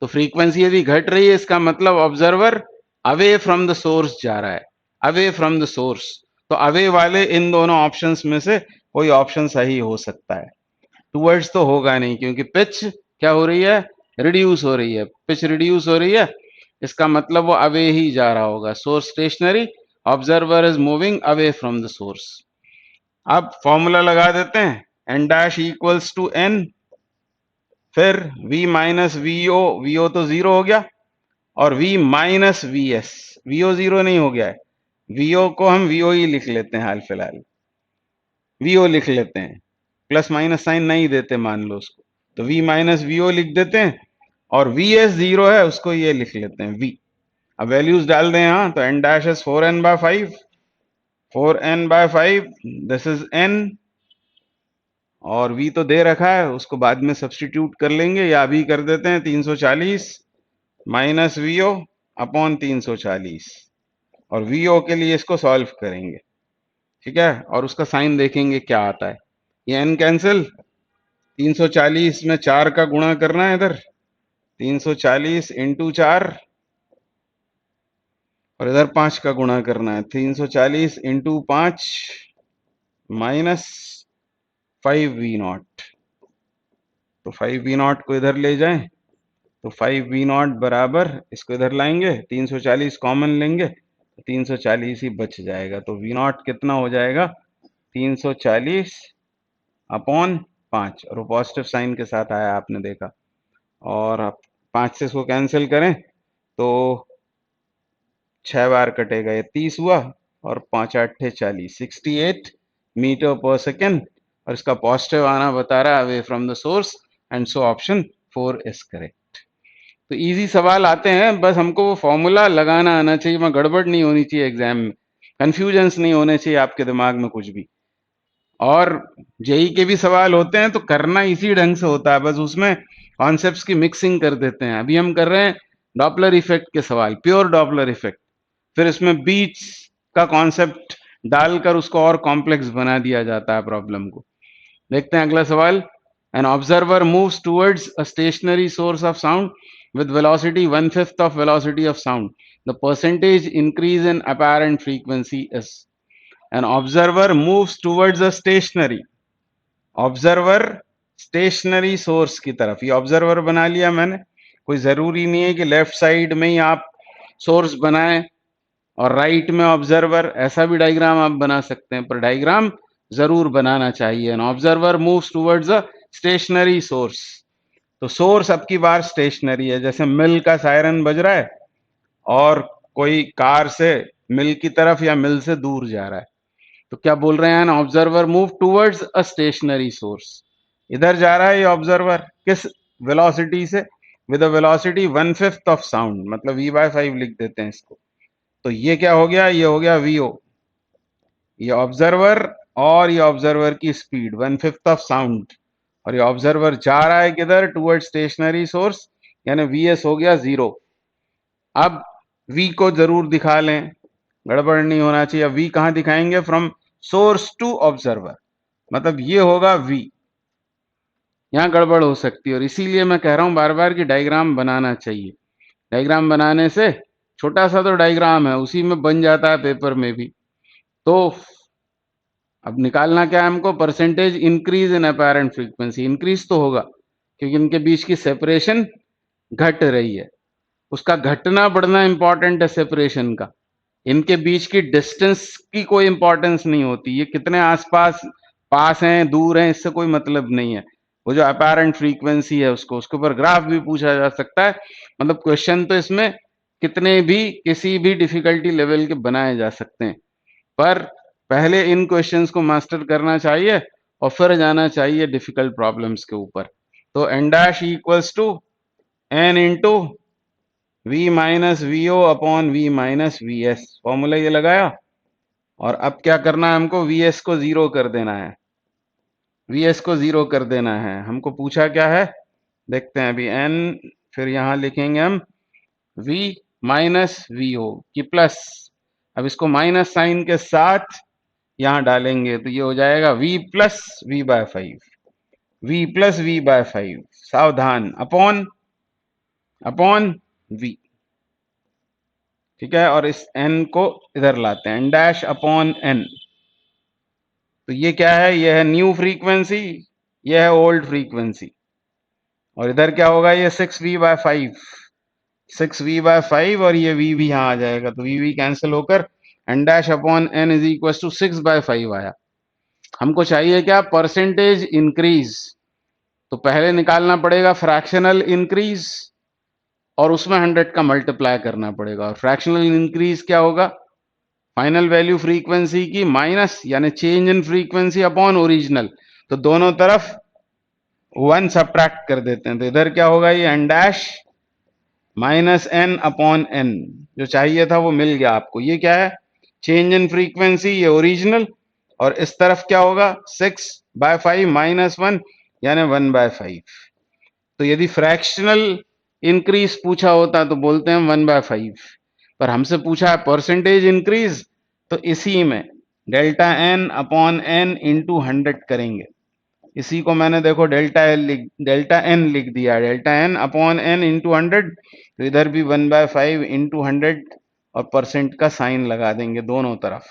तो फ्रीक्वेंसी यदि घट रही है इसका मतलब observer away from the source जा रहा है, अवे फ्रॉम द सोर्स। तो अवे वाले इन दोनों ऑप्शंस में से कोई ऑप्शन सही हो सकता है, टूवर्ड्स तो होगा नहीं, क्योंकि पिच क्या हो रही है, रिड्यूस हो रही है, पिच रिड्यूस हो रही है, इसका मतलब वो अवे ही जा रहा होगा, source stationary, observer is moving away from the source. अब फॉर्मूला लगा देते हैं, n dash equals to n, फिर v माइनस वीओ, वीओ तो जीरो हो गया, और v minus v s, v o zero नहीं हो गया है, वीओ को हम वीओ ही लिख लेते हैं, हाल फिलहाल वीओ लिख लेते हैं, प्लस माइनस साइन नहीं देते मान लो उसको, तो v माइनस वीओ लिख देते हैं, और वी एस जीरो है उसको ये लिख लेते हैं v। अब वैल्यूज डाल दें यहाँ, तो n dash is 4n/5, 4n/5, this is n, और v तो दे रखा है, उसको बाद में सब्स्टिट्यूट कर लेंगे, या अभी कर देते हैं 340 माइनस वीओ अपॉन 340, और वीओ के लिए इसको सॉल्व करेंगे, ठीक है, और उसका साइन देखेंगे क्या आता है। ये n कैंसिल, 340 में 4 का गुणा करना है इधर, 340 इंटू 4, और इधर 5 का गुणा करना है, 340 इंटू 5 माइनस 5v0, तो 5v0 को इधर ले जाएं, तो 5v0 बराबर, इसको इधर लाएंगे, 340 कॉमन लेंगे, 340 ही बच जाएगा, तो v0 कितना हो जाएगा, 340 अपॉन 5, और वो पॉजिटिव साइन के साथ आया आपने देखा, और आप 5 से इसको कैंसिल करें तो 6 बार कटेगा, ये 30 हुआ, और 5 8 40, 68 मीटर पर सेकेंड, और इसका पॉजिटिव आना बता रहा है away from the source, and so option 4 is correct. तो इजी सवाल आते हैं, बस हमको वो फॉर्मूला लगाना आना चाहिए, वहां गड़बड़ नहीं होनी चाहिए एग्जाम में, कंफ्यूजन्स नहीं होने चाहिए आपके दिमाग में कुछ भी। और जेई के भी सवाल होते हैं तो करना इसी ढंग से होता है, बस उसमें कॉन्सेप्ट्स की मिक्सिंग कर देते हैं। अभी हम कर रहे हैं डॉपलर इफेक्ट के सवाल, प्योर डॉपलर इफेक्ट, फिर इसमें बीट्स का कॉन्सेप्ट डालकर उसको और कॉम्प्लेक्स बना दिया जाता है प्रॉब्लम को। देखते हैं अगला सवाल, an observer moves towards a stationary source of sound with velocity 1/5 of velocity of sound. The percentage increase in apparent frequency is. An observer moves towards a stationary. Observer stationary source की तरफ, ये observer बना लिया मैंने, कोई जरूरी नहीं है कि लेफ्ट साइड में ही आप सोर्स बनाएं और राइट में ऑब्जर्वर, ऐसा भी डायग्राम आप बना सकते हैं, पर डायग्राम जरूर बनाना चाहिए। An observer moves towards a stationary source, तो सोर्स अब की बार स्टेशनरी है, जैसे मिल का सायरन बज रहा है और कोई कार से मिल की तरफ या मिल से दूर जा रहा है, तो क्या बोल रहे हैं, observer move towards a stationary source, इधर जा रहा है ये ऑब्जर्वर, किस वेलोसिटी से, with a velocity 1/5 of sound, मतलब v/5 लिख देते हैं इसको, तो ये क्या हो गया, ये हो गया vo, ये ऑब्जर्वर और ये ऑब्जर्वर की स्पीड 1/5 ऑफ साउंड, और ये ऑब्जर्वर जा रहा है किधर, टुवर्ड स्टेशनरी सोर्स, यानी वीएस हो गया 0। अब v को जरूर दिखा लें, गड़बड़ नहीं होना चाहिए। v कहां दिखाएंगे, फ्रॉम सोर्स टू ऑब्जर्वर, मतलब ये होगा v, यहां गड़बड़ हो सकती है, और इसीलिए मैं कह रहा हूं बार बार कि डायग्राम बनाना चाहिए। डायग्राम बनाने से, छोटा सा तो डायग्राम है, उसी में बन जाता है पेपर में भी। तो अब निकालना क्या है हमको, percentage increase in apparent frequency, increase तो होगा क्योंकि इनके बीच की सेपरेशन घट रही है, उसका घटना बढ़ना इंपॉर्टेंट है सेपरेशन का, इनके बीच की डिस्टेंस की कोई इंपॉर्टेंस नहीं होती, ये कितने आसपास पास हैं दूर हैं इससे कोई मतलब नहीं है, वो जो अपैरेंट फ्रीक्वेंसी है उसको, उसके ऊपर ग्राफ भी पूछा जा सकता है, मतलब क्वेश्चन तो इसमें कितने भी किसी भी डिफिकल्टी लेवल के बनाए जा सकते हैं, पर पहले इन क्वेश्चंस को मास्टर करना चाहिए और फिर जाना चाहिए डिफिकल्ट प्रॉब्लम्स के ऊपर। तो n dash equals to n into v minus v o upon v minus v s, formula ये लगाया, और अब क्या करना है हमको, vs को 0 कर देना है, vs को 0 कर देना है, हमको पूछा क्या है, देखते हैं अभी n, फिर यहां लिखेंगे हम v माइनस वीओ की प्लस, अब इसको माइनस साइन के साथ यहां डालेंगे तो ये हो जाएगा v plus v/5, v plus v/5, सावधान, अपॉन अपॉन v, ठीक है, और इस n को इधर लाते हैं, n डैश अपॉन n, तो ये क्या है, ये है न्यू फ्रीक्वेंसी, ये है ओल्ड फ्रीक्वेंसी, और इधर क्या होगा, ये 6v/5, 6v/5 और ये v भी यहाँ आ जाएगा, तो v कैंसिल होकर n dash upon n is equal to 6/5 आया। हमको चाहिए क्या, परसेंटेज इंक्रीज, तो पहले निकालना पड़ेगा फ्रैक्शनल इंक्रीज और उसमें 100 का मल्टीप्लाई करना पड़ेगा। और फ्रैक्शनल इंक्रीज क्या होगा, फाइनल वैल्यू फ्रीक्वेंसी की माइनस यानी change in frequency upon original, तो दोनों तरफ 1 सब्ट्रैक्ट कर देते हैं, तो इधर क्या होगा, ये n dash minus n upon n, जो चाहिए था वो मिल गया आपको। ये क्या है, चेंज इन फ्रीक्वेंसी, ये ओरिजिनल, और इस तरफ क्या होगा 6/5 माइनस 1 यानी 1/5। तो यदि फ्रैक्शनल इंक्रीज पूछा होता तो बोलते हैं 1/5, पर हमसे पूछा है परसेंटेज इंक्रीज, तो इसी में delta n upon n into 100 करेंगे। इसी को मैंने देखो डेल्टा n लिख दिया, delta n upon n into 100, तो इधर भी 1/5 इंटू 100 और परसेंट का साइन लगा देंगे दोनों तरफ।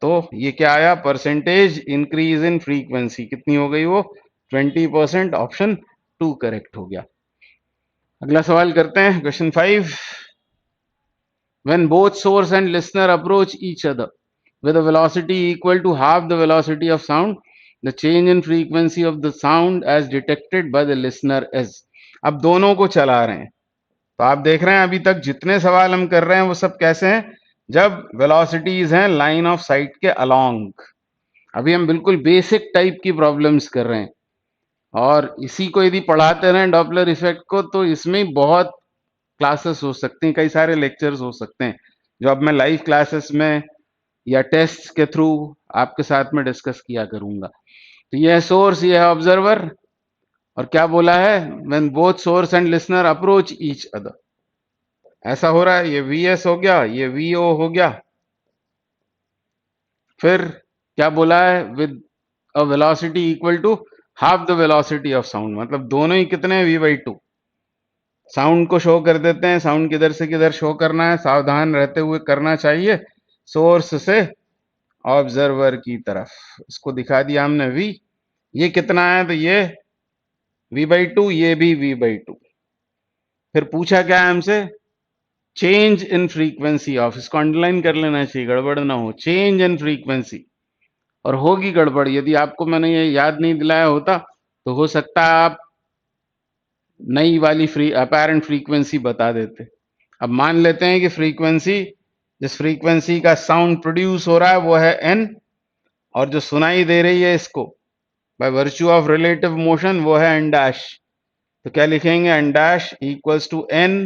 तो ये क्या आया, परसेंटेज इंक्रीज इन फ्रीक्वेंसी कितनी हो गई वो 20%, ऑप्शन 2 करेक्ट हो गया। अगला सवाल करते हैं, question 5। When both source and listener approach each other with a velocity equal to half the velocity of sound, the change in frequency of the sound as detected by the listener is। अब दोनों को चला रहे हैं, तो आप देख रहे हैं अभी तक जितने सवाल हम कर रहे हैं वो सब कैसे हैं, जब वेलोसिटीज हैं लाइन ऑफ साइट के अलोंग। अभी हम बिल्कुल बेसिक टाइप की प्रॉब्लम्स कर रहे हैं, और इसी को यदि पढ़ाते रहें डॉपलर इफेक्ट को, तो इसमें बहुत क्लासेस हो सकती हैं, कई सारे लेक्चर्स हो सकते हैं, जो अब मैं लाइव क्लासेस में या टेस्ट के थ्रू आपके साथ में डिस्कस किया करूंगा। तो ये है सोर्स, ये है ऑब्जर्वर, और क्या बोला है, when both source and listener approach each other, ऐसा हो रहा है। ये Vs हो गया, ये Vo हो गया, फिर क्या बोला है, with a velocity equal to half the velocity of sound, मतलब दोनों ही कितने हैं, v/2। साउंड को शो कर देते हैं, साउंड किधर से किधर शो करना है, सावधान रहते हुए करना चाहिए, सोर्स से ऑब्जर्वर की तरफ। इसको दिखा दिया हमने v, ये कितना है, तो ये v/2, ये भी v/2। फिर पूछा क्या है हमसे, चेंज इन फ्रीक्वेंसी ऑफ, इसको अंडरलाइन कर लेना चाहिए, गड़बड़ ना हो, चेंज इन फ्रीक्वेंसी। और होगी गड़बड़, यदि आपको मैंने ये याद नहीं दिलाया होता तो हो सकता है आप नई वाली अपैरेंट फ्रीक्वेंसी बता देते। अब मान लेते हैं कि फ्रीक्वेंसी, जिस फ्रीक्वेंसी का साउंड प्रोड्यूस हो रहा है वो है n, और जो सुनाई दे रही है इसको by virtue of relative motion वो है n डैश। तो क्या लिखेंगे, n dash equals to n,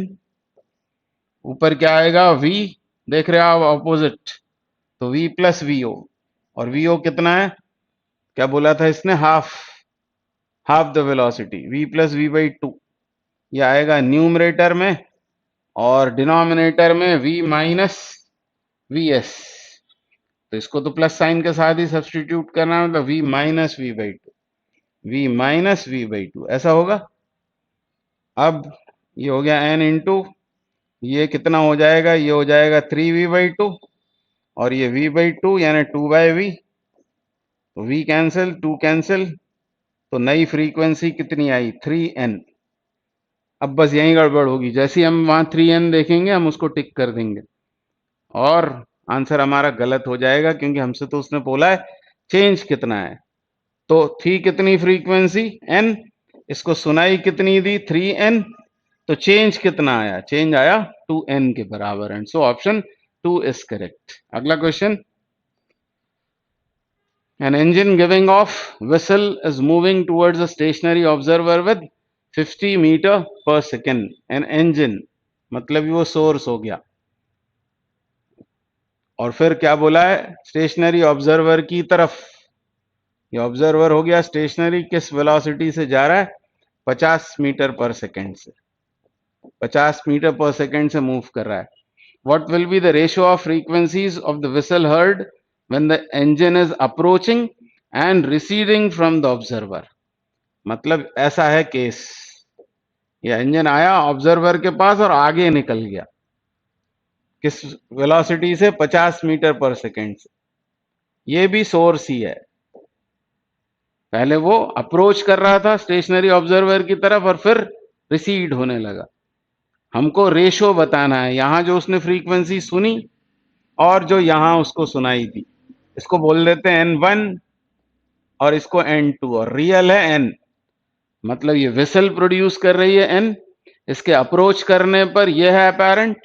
ऊपर क्या आएगा v, देख रहे हो आप ऑपोजिट, तो v प्लस vo, और vo कितना है, क्या बोला था इसने, half the velocity, v plus v/2, ये आएगा न्यूमरेटर में, और डिनोमिनेटर में v माइनस vs, तो इसको तो प्लस साइन के साथ ही सब्सटीट्यूट करना, मतलब v minus v/2, v minus v/2 ऐसा होगा। अब ये हो गया n इंटू, ये कितना हो जाएगा, ये हो जाएगा 3v/2, और ये v/2 यानी 2/v, तो v कैंसिल, 2 कैंसिल, तो नई फ्रीक्वेंसी कितनी आई, 3n। अब बस यही गड़बड़ होगी, जैसे ही हम वहां 3n देखेंगे हम उसको टिक कर देंगे, और आंसर हमारा गलत हो जाएगा, क्योंकि हमसे तो उसने बोला है चेंज कितना है। तो थी कितनी फ्रीक्वेंसी n, इसको सुनाई कितनी दी 3n, तो चेंज कितना आया, चेंज आया 2n के बराबर, and so option 2 is correct. अगला question, an engine giving off whistle is moving towards a stationary observer with 50 meter per second। an engine मतलब वो सोर्स हो गया, और फिर क्या बोला है, स्टेशनरी ऑब्जर्वर की तरफ। ये ऑब्जर्वर हो गया स्टेशनरी, किस वेलोसिटी से जा रहा है, 50 मीटर पर सेकेंड से, 50 मीटर पर सेकेंड से मूव कर रहा है। What will be the ratio of frequencies of the whistle heard when the engine is approaching and receding from the observer। मतलब ऐसा है केस, ये इंजन आया ऑब्जर्वर के पास और आगे निकल गया, किस वेलोसिटी से, 50 मीटर पर सेकेंड से, ये भी सोर्स ही है। पहले वो अप्रोच कर रहा था स्टेशनरी ऑब्जर्वर की तरफ और फिर रिसीड होने लगा। हमको रेशो बताना है, यहां जो उसने फ्रीक्वेंसी सुनी और जो यहां उसको सुनाई थी, इसको बोल देते हैं n1 और इसको n2, और रियल है n, मतलब ये विसल प्रोड्यूस कर रही है n, इसके अप्रोच करने पर यह है अपैरेंट,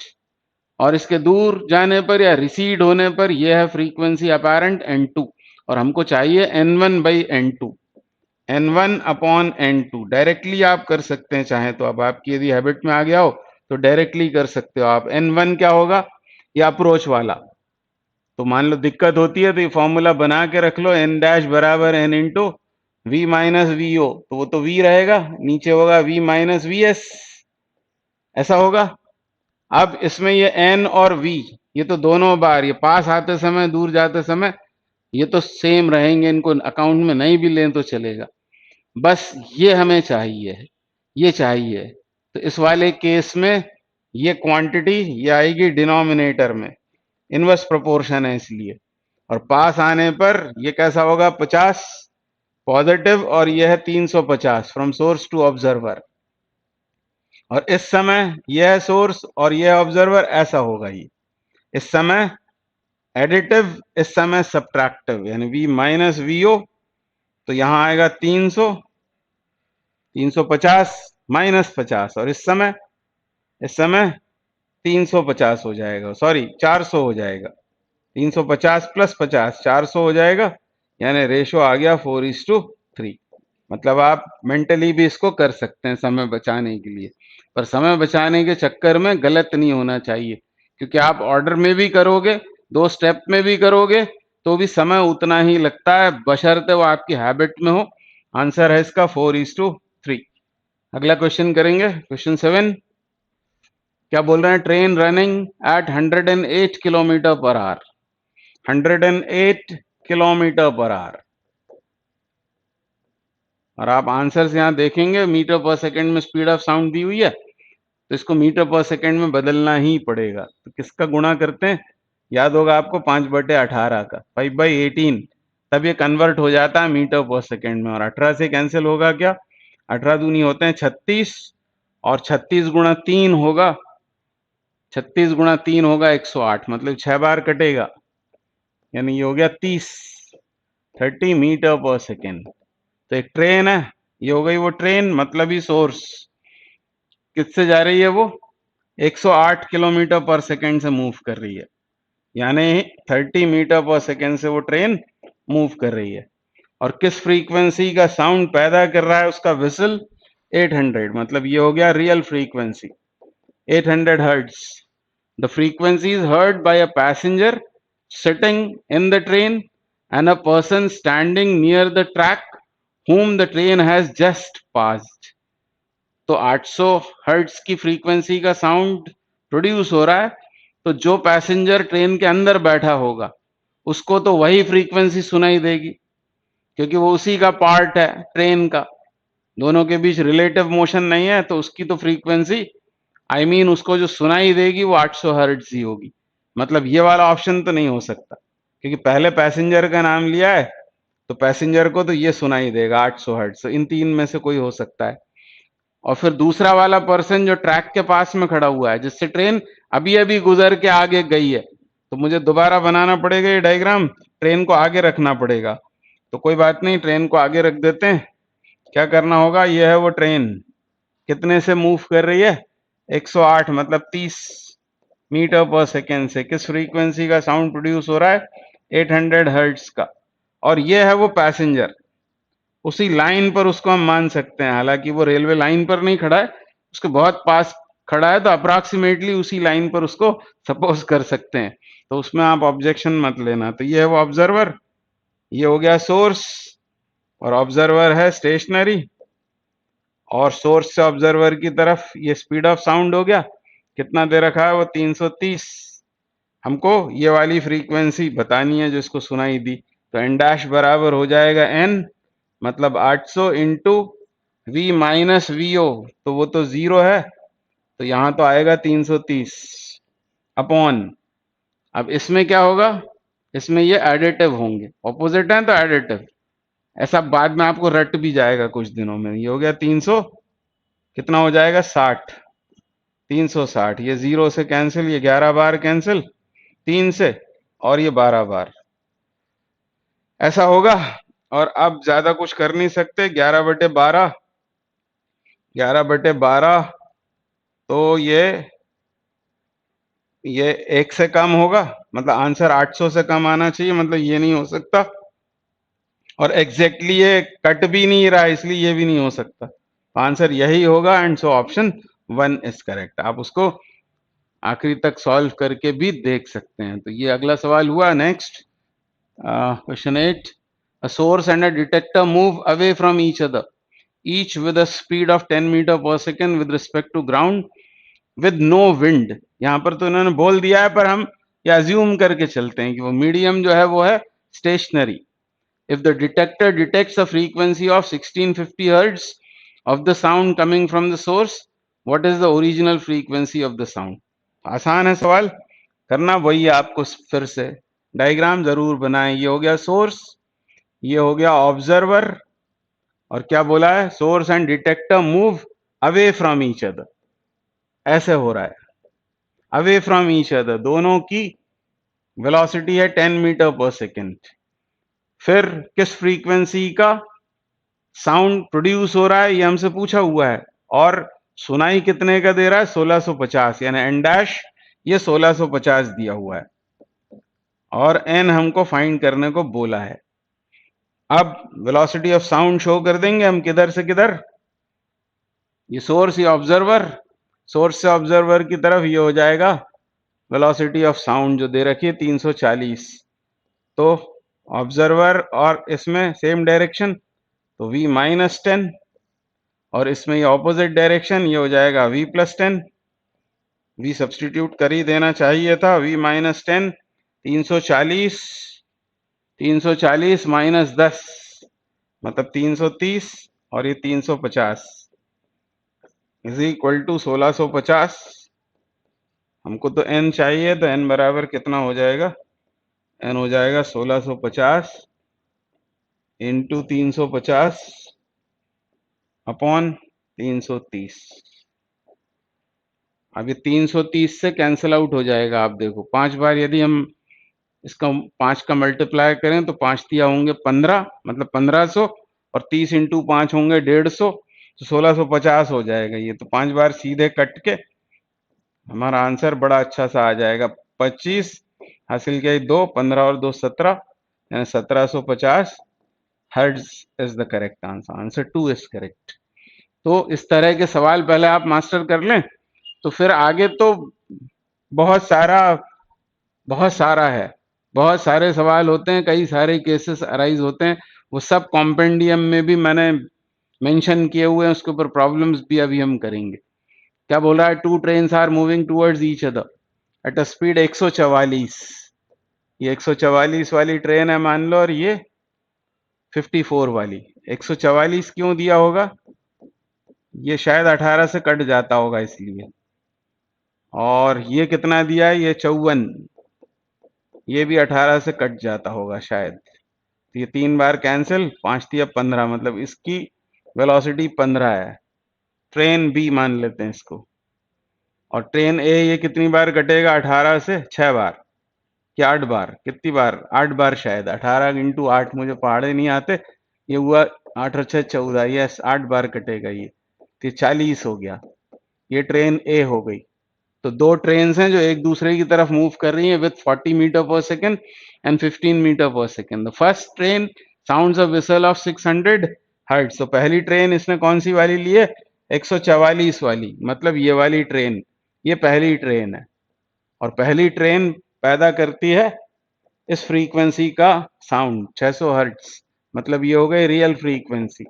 और इसके दूर जाने पर या रिसीड होने पर यह है फ्रीक्वेंसी अपैरेंट n2, और हमको चाहिए n1 by n2, n1 upon n2। Directly आप कर सकते हैं चाहे तो, अब आपकी यदि हैबिट में आ गया हो तो डायरेक्टली कर सकते हो आप। n1 क्या होगा, ये अप्रोच वाला, तो मान लो दिक्कत होती है तो ये फॉर्मूला बना के रख लो, n डैश बराबर n into v minus v o, तो वो तो v रहेगा, नीचे होगा v माइनस वी एस, ऐसा होगा। अब इसमें ये n और v, ये तो दोनों बार, ये पास आते समय दूर जाते समय ये तो सेम रहेंगे, इनको अकाउंट में नहीं भी लें तो चलेगा, बस ये हमें चाहिए, ये चाहिए। तो इस वाले केस में ये क्वांटिटी ये आएगी डिनोमिनेटर में, इनवर्स प्रोपोर्शन है इसलिए, और पास आने पर ये कैसा होगा, 50 पॉजिटिव, और यह है 350 फ्रॉम सोर्स टू ऑब्जर्वर, और इस समय यह सोर्स और यह ऑब्जर्वर, ऐसा होगा ये, इस समय एडिटिव, इस समय सब्ट्रैक्टिव, यानी v माइनस वी ओ, तो यहां आएगा 300, 350 माइनस 50, और इस समय 350 हो जाएगा, सॉरी 400 हो जाएगा, 350 प्लस 50 400 हो जाएगा, यानी रेशो आ गया 4:3। मतलब आप मेंटली भी इसको कर सकते हैं समय बचाने के लिए, पर समय बचाने के चक्कर में गलत नहीं होना चाहिए, क्योंकि आप ऑर्डर में भी करोगे, 2 स्टेप में भी करोगे तो भी समय उतना ही लगता है, बशर्ते वो आपकी हैबिट में हो। आंसर है इसका 4:3। अगला क्वेश्चन करेंगे, क्वेश्चन 7। क्या बोल रहे हैं, train running at 108 kilometre per hour, 108 kilometre per hour, और आप आंसर्स यहां देखेंगे मीटर पर सेकंड में स्पीड ऑफ साउंड दी हुई है, तो इसको मीटर पर सेकंड में बदलना ही पड़ेगा। तो किसका गुणा करते हैं, याद होगा आपको 5/18 का, 5/18, तब ये कन्वर्ट हो जाता है मीटर पर सेकंड में, और 18 से कैंसिल होगा क्या, 18 दूनी होते हैं 36, और 36 गुणा 3 होगा, 36 गुणा 3 होगा 108, मतलब 6 बार कटेगा, यानी ये हो गया 30 मीटर पर सेकेंड। तो एक ट्रेन है, ये हो गई वो ट्रेन, मतलब ही सोर्स किससे जा रही है, वो 108 किलोमीटर पर सेकेंड से मूव कर रही है, यानी 30 मीटर पर सेकेंड से वो ट्रेन मूव कर रही है, और किस फ्रीक्वेंसी का साउंड पैदा कर रहा है उसका विसल, 800, मतलब ये हो गया real frequency, 800 hertz. The frequency is heard by a passenger sitting in the train and a person standing near the track whom the train has just passed। तो 800 हर्ट्ज की फ्रीक्वेंसी का साउंड प्रोड्यूस हो रहा है, तो जो passenger train के अंदर बैठा होगा उसको तो वही फ्रीक्वेंसी सुनाई देगी, क्योंकि वो उसी का पार्ट है ट्रेन का, दोनों के बीच रिलेटिव मोशन नहीं है, तो उसकी तो फ्रीक्वेंसी उसको जो सुनाई देगी वो 800 हर्ट्ज ही होगी। मतलब ये वाला ऑप्शन तो नहीं हो सकता, क्योंकि पहले पैसेंजर का नाम लिया है तो पैसेंजर को तो ये सुनाई देगा 800 हर्ट्ज, तो इन तीन में से कोई हो सकता है। और फिर दूसरा वाला पर्सन जो ट्रैक के पास में खड़ा हुआ है, जिससे ट्रेन अभी अभी गुजर के आगे गई है, तो मुझे दोबारा बनाना पड़ेगा ये डायग्राम, ट्रेन को आगे रखना पड़ेगा। तो कोई बात नहीं, ट्रेन को आगे रख देते हैं। क्या करना होगा, ये है वो ट्रेन, कितने से मूव कर रही है, 108, मतलब 30 मीटर पर सेकेंड से। किस फ्रीक्वेंसी का साउंड प्रोड्यूस हो रहा है, 800 हर्ट्ज का। और ये है वो पैसेंजर, उसी लाइन पर उसको हम मान सकते हैं, हालांकि वो रेलवे लाइन पर नहीं खड़ा है, उसके बहुत पास खड़ा है, तो अप्रोक्सीमेटली उसी लाइन पर उसको सपोज कर सकते हैं, तो उसमें आप ऑब्जेक्शन मत लेना। तो ये है वो ऑब्जर्वर, ये हो गया सोर्स, और ऑब्जर्वर है स्टेशनरी, और सोर्स से ऑब्जर्वर की तरफ ये स्पीड ऑफ साउंड हो गया, कितना दे रखा है वो 330। हमको ये वाली फ्रीक्वेंसी बतानी है जो इसको सुनाई दी, तो एन डैश बराबर हो जाएगा एन, मतलब 800 into v minus v o, तो वो तो 0 है, तो यहां तो आएगा 330 अपॉन। अब इसमें क्या होगा, इसमें ये एडिटिव होंगे, ऑपोजिट है तो एडिटिव, ऐसा बाद में आपको रट भी जाएगा कुछ दिनों में। ये हो गया 300, कितना हो जाएगा 60, 360। ये 0 से कैंसिल, ये 11 बार कैंसिल 3 से, और ये 12 बार ऐसा होगा। और अब ज्यादा कुछ कर नहीं सकते। 11/12, 11/12 तो ये 1 से कम होगा, मतलब आंसर 800 से कम आना चाहिए, मतलब ये नहीं हो सकता। और एग्जैक्टली ये कट भी नहीं रहा, इसलिए ये भी नहीं हो सकता। आंसर यही होगा, and so option 1 is correct. आप उसको आखिरी तक सॉल्व करके भी देख सकते हैं। तो ये अगला सवाल हुआ। Next question 8, a source and a detector move away from each other, each with a speed of 10 meter per second with respect to ground with no wind। यहां पर तो इन्होंने बोल दिया है, पर हम ये अज्यूम करके चलते हैं कि वो मीडियम जो है वो है stationery. if the detector detects a frequency of 1650 hertz of the sound coming from the source, what is the original frequency of the sound? आसान है सवाल, करना वही है आपको। फिर से डायग्राम जरूर बनाएं। ये हो गया सोर्स, ये हो गया ऑब्जर्वर, और क्या बोला है, source and detector move away from each other. ऐसे हो रहा है, अवे फ्रॉम ईच अदर, दोनों की वेलोसिटी है 10 मीटर पर सेकेंड। फिर किस फ्रीक्वेंसी का साउंड प्रोड्यूस हो रहा है, ये हमसे पूछा हुआ है। और सुनाई कितने का दे रहा है, 1650, यानी एन डैश ये 1650 दिया हुआ है, और एन हमको फाइंड करने को बोला है। अब वेलोसिटी ऑफ साउंड शो कर देंगे हम, किधर से किधर, ये सोर्स, ये ऑब्जर्वर, सोर्स से ऑब्जर्वर की तरफ ये हो जाएगा वेलोसिटी ऑफ साउंड जो दे रखी है 340। तो ऑब्जर्वर और इसमें सेम डायरेक्शन, तो v-10, और इसमें ये ऑपोजिट डायरेक्शन, ये हो जाएगा v+10। v सब्सटीट्यूट कर ही देना चाहिए था, v-10, 340, 340 - 10 मतलब 330, और ये 350 इज इक्वल टू 1650। हमको तो n चाहिए, तो n बराबर कितना हो जाएगा, n हो जाएगा 1650 इंटू 350 अपॉन 330। अब ये 330 से कैंसिल आउट हो जाएगा। आप देखो 5 बार यदि हम इसका 5 का मल्टीप्लाई करें तो 5 दिया होंगे 15, मतलब 1500, और 30 इंटू 5 होंगे 150, तो 1650 हो जाएगा। ये तो 5 बार सीधे कट के हमारा आंसर बड़ा अच्छा सा आ जाएगा। 25 हासिल किया, 2, 15 और 2 17, यानी 1750 hertz is the correct answer. Answer 2 is correct. तो इस तरह के सवाल पहले आप मास्टर कर लें, तो फिर आगे तो बहुत सारा है, बहुत सारे सवाल होते हैं, कई सारे केसेस अराइज होते हैं। वो सब कॉम्पेंडियम में भी मैंने मेंशन किए हुए हैं, उसके ऊपर प्रॉब्लम्स भी अभी हम करेंगे। क्या बोल रहा है, 2 trains are moving towards each other at a speed 144। ये 144 वाली ट्रेन है मान लो, और ये 54 वाली। 144 क्यों दिया होगा, ये शायद 18 से कट जाता होगा इसलिए। और ये कितना दिया है, ये 54, ये भी 18 से कट जाता होगा शायद। तो ये 3 बार कैंसिल, 5 दिया 15, मतलब इसकी वेलोसिटी 15 है। ट्रेन बी मान लेते हैं इसको। और ट्रेन ए ये कितनी बार कटेगा, 18 से 6 बार, क्या 8 बार, कितनी बार, 8 बार शायद। 18 इंटू 8, मुझे पहाड़े नहीं आते, ये हुआ 8 और 6 14, यस 8 बार कटेगा ये, तो 40 हो गया। ये ट्रेन ए हो गई। तो 2 ट्रेन हैं जो एक दूसरे की तरफ मूव कर रही हैं with 40 metre per second and 15 metre per second. The first train sounds a whistle of 600 hertz. तो पहली ट्रेन इसने कौन सी वाली ली है, 144 वाली, मतलब ये वाली ट्रेन, ये पहली ट्रेन है। और पहली ट्रेन पैदा करती है इस फ्रीक्वेंसी का साउंड 600 हर्ट्ज, मतलब ये हो गई real frequency.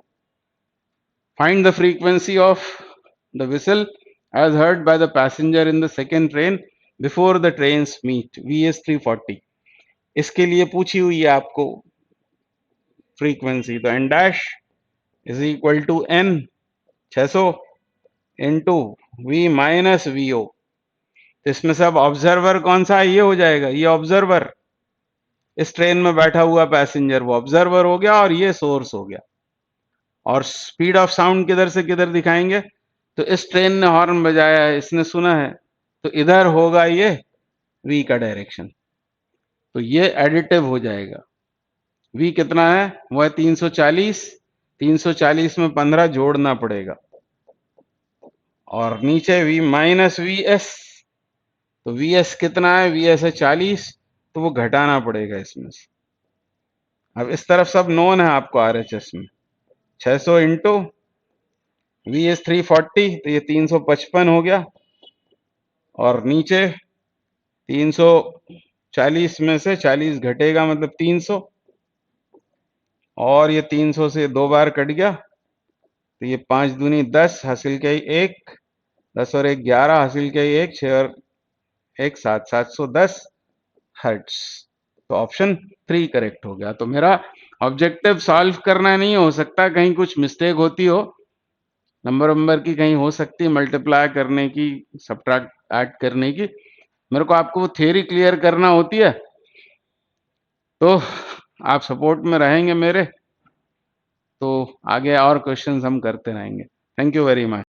Find the frequency of the whistle as heard by the passenger in the second train before the trains meet। VS 340 इसके लिए पूछी हुई है आपको फ्रीक्वेंसी। तो n dash is equal to n 600 into v minus vo। तो इसमें से अब ऑब्जर्वर कौन सा है, ये हो जाएगा, ये ऑब्जर्वर। इस ट्रेन में बैठा हुआ पैसेंजर वो ऑब्जर्वर हो गया और ये सोर्स हो गया। और स्पीड ऑफ साउंड किधर से किधर दिखाएंगे, तो इस ट्रेन ने हॉर्न बजाया है, इसने सुना है, तो इधर होगा ये v का डायरेक्शन, तो ये एडिटिव हो जाएगा। v कितना है, वो है 340, 340 में 15 जोड़ना पड़ेगा, और नीचे v माइनस वी एस, तो वी एस कितना है, वी एस है 40, तो वो घटाना पड़ेगा इसमें से। अब इस तरफ सब नोन है आपको RHS में, 600 इंटू वी एस 340, तो ये 355 हो गया, और नीचे 340 में से 40 घटेगा मतलब 300, और ये 300 से 2 बार कट गया, तो ये 5 दूनी 10, हासिल के 1, 10 और 1 11, हासिल के 1, 6 और 1 7, 710 हर्ट्स। तो ऑप्शन 3 करेक्ट हो गया। तो मेरा ऑब्जेक्टिव सॉल्व करना नहीं हो सकता, कहीं कुछ मिस्टेक होती हो, नंबर की कहीं हो सकती है, मल्टीप्लाई करने की, सब्ट्रैक्ट ऐड करने की, मेरे को आपको वो थ्योरी क्लियर करना होती है, तो आप सपोर्ट में रहेंगे मेरे, तो आगे और क्वेश्चंस हम करते रहेंगे। Thank you very much.